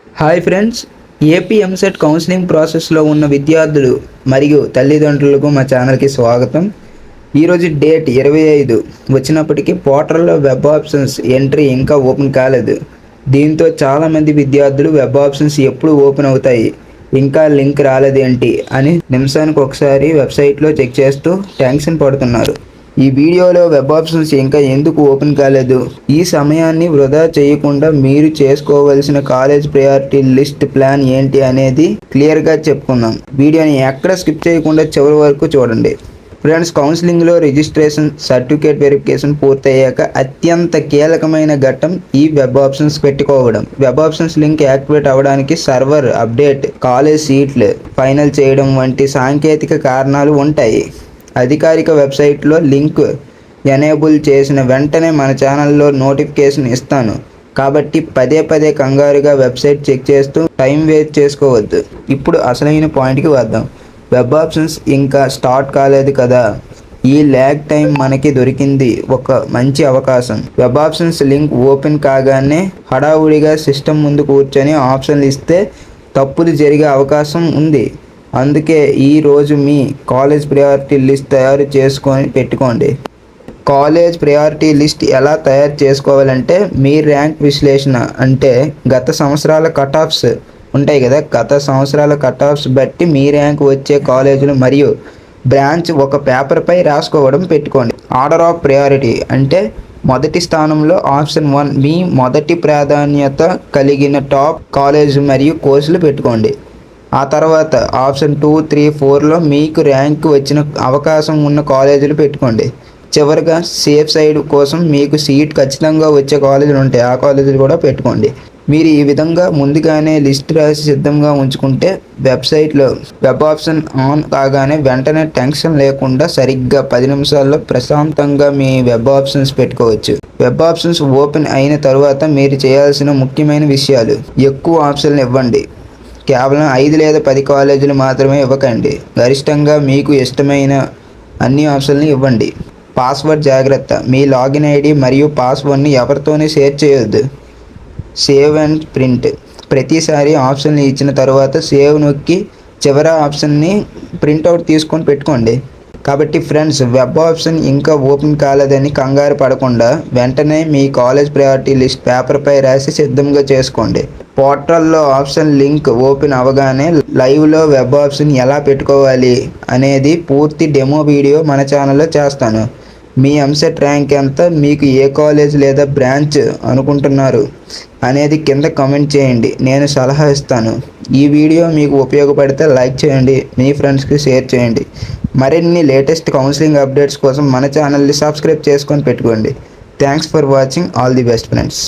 Hi friends, AP EAMCET counselling ప్రాసెస్లో ఉన్న విద్యార్థులు మరియు తల్లిదండ్రులకు మా ఛానల్కి స్వాగతం. ఈరోజు డేట్ 25 వచ్చినప్పటికీ పోర్టల్లో వెబ్ ఆప్షన్స్ ఎంట్రీ ఇంకా ఓపెన్ కాలేదు. దీంతో చాలామంది విద్యార్థులు వెబ్ ఆప్షన్స్ ఎప్పుడు ఓపెన్ అవుతాయి, ఇంకా లింక్ రాలేదేంటి అని నిమిషానికి ఒకసారి వెబ్సైట్లో చెక్ చేస్తూ టెన్షన్ పడుతున్నారు. ఈ వీడియోలో వెబ్ ఆప్షన్స్ ఇంకా ఎందుకు ఓపెన్ కాలేదు, ఈ సమయాన్ని వృధా చేయకుండా మీరు చేసుకోవాల్సిన కాలేజ్ ప్రయారిటీ లిస్ట్ ప్లాన్ ఏంటి అనేది క్లియర్గా చెప్పుకుందాం. వీడియోని ఎక్కడ స్కిప్ చేయకుండా చివరి వరకు చూడండి. ఫ్రెండ్స్, కౌన్సిలింగ్లో రిజిస్ట్రేషన్, సర్టిఫికేట్ వెరిఫికేషన్ పూర్తయ్యాక అత్యంత కీలకమైన ఘట్టం ఈ వెబ్ ఆప్షన్స్ పెట్టుకోవడం. వెబ్ ఆప్షన్స్ లింక్ యాక్టివేట్ అవ్వడానికి సర్వర్ అప్డేట్, కాలేజ్ సీట్లు ఫైనల్ చేయడం వంటి సాంకేతిక కారణాలు ఉంటాయి. అధికారిక వెబ్సైట్లో లింక్ ఎనేబుల్ చేసిన వెంటనే మన ఛానల్లో నోటిఫికేషన్ ఇస్తాను, కాబట్టి పదే పదే కంగారుగా వెబ్సైట్ చెక్ చేస్తూ టైం వేస్ట్ చేసుకోవద్దు. ఇప్పుడు అసలైన పాయింట్కి వద్దాం. వెబ్ ఆప్షన్స్ ఇంకా స్టార్ట్ కాలేదు కదా, ఈ ల్యాగ్ టైం మనకి దొరికింది ఒక మంచి అవకాశం. వెబ్ ఆప్షన్స్ లింక్ ఓపెన్ కాగానే హడావుడిగా సిస్టమ్ ముందు కూర్చొని ఆప్షన్లు ఇస్తే తప్పులు జరిగే అవకాశం ఉంది. అందుకే ఈరోజు మీ కాలేజ్ ప్రయారిటీ లిస్ట్ తయారు చేసుకొని పెట్టుకోండి. కాలేజ్ ప్రయారిటీ లిస్ట్ ఎలా తయారు చేసుకోవాలంటే, మీ ర్యాంక్ విశ్లేషణ అంటే గత సంవత్సరాల కట్ ఆఫ్స్ ఉంటాయి కదా, గత సంవత్సరాల కట్ ఆఫ్స్ బట్టి మీ ర్యాంక్ వచ్చే కాలేజీలు మరియు బ్రాంచ్ ఒక పేపర్పై రాసుకోవడం పెట్టుకోండి. ఆర్డర్ ఆఫ్ ప్రయారిటీ అంటే మొదటి స్థానంలో ఆప్షన్ 1 మీ మొదటి ప్రాధాన్యత కలిగిన టాప్ కాలేజ్ మరియు కోర్సులు పెట్టుకోండి. ఆ తర్వాత ఆప్షన్ 2, 3, 4లో మీకు ర్యాంక్ వచ్చిన అవకాశం ఉన్న కాలేజీలు పెట్టుకోండి. చివరిగా సేఫ్ సైడ్ కోసం మీకు సీట్ ఖచ్చితంగా వచ్చే కాలేజీలు ఉంటాయి, ఆ కాలేజీలు కూడా పెట్టుకోండి. మీరు ఈ విధంగా ముందుగానే లిస్ట్ రాసి సిద్ధంగా ఉంచుకుంటే వెబ్సైట్లో వెబ్ ఆప్షన్ ఆన్ కాగానే వెంటనే టెన్షన్ లేకుండా సరిగ్గా 10 నిమిషాల్లో ప్రశాంతంగా మీ వెబ్ ఆప్షన్స్ పెట్టుకోవచ్చు. వెబ్ ఆప్షన్స్ ఓపెన్ అయిన తర్వాత మీరు చేయాల్సిన ముఖ్యమైన విషయాలు: ఎక్కువ ఆప్షన్లు ఇవ్వండి. కేవలం 5 లేదా 10 కాలేజీలు మాత్రమే ఇవ్వకండి. గరిష్టంగా మీకు ఇష్టమైన అన్ని ఆప్షన్లు ఇవ్వండి. పాస్వర్డ్ జాగ్రత్త, మీ లాగిన్ ఐడి మరియు పాస్వర్డ్ని ఎవరితోనే షేర్ చేయొద్దు. సేవ్ అండ్ ప్రింట్, ప్రతిసారి ఆప్షన్ని ఇచ్చిన తర్వాత సేవ్ నొక్కి చివరి ఆప్షన్ని ప్రింట్అవుట్ తీసుకొని పెట్టుకోండి. కాబట్టి ఫ్రెండ్స్, వెబ్ ఆప్షన్ ఇంకా ఓపెన్ కాలేదని కంగారు పడకుండా వెంటనే మీ కాలేజ్ ప్రయారిటీ లిస్ట్ పేపర్పై రాసి సిద్ధంగా చేసుకోండి. పోర్టల్లో ఆప్షన్ లింక్ ఓపెన్ అవ్వగానే లైవ్లో వెబ్ ఆప్షన్ ఎలా పెట్టుకోవాలి అనేది పూర్తి డెమో వీడియో మన ఛానల్లో చేస్తాను. మీ ఎంసెట్ ర్యాంక్ ఎంత, మీకు ఏ కాలేజ్ లేదా బ్రాంచ్ అనుకుంటున్నారు అనేది కింద కామెంట్ చేయండి, నేను సలహా ఇస్తాను. ఈ వీడియో మీకు ఉపయోగపడితే లైక్ చేయండి, మీ ఫ్రెండ్స్కి షేర్ చేయండి. మరిన్ని లేటెస్ట్ కౌన్సిలింగ్ అప్డేట్స్ కోసం మన ఛానల్ని సబ్స్క్రైబ్ చేసుకొని పెట్టుకోండి. Thanks for watching. All the best friends.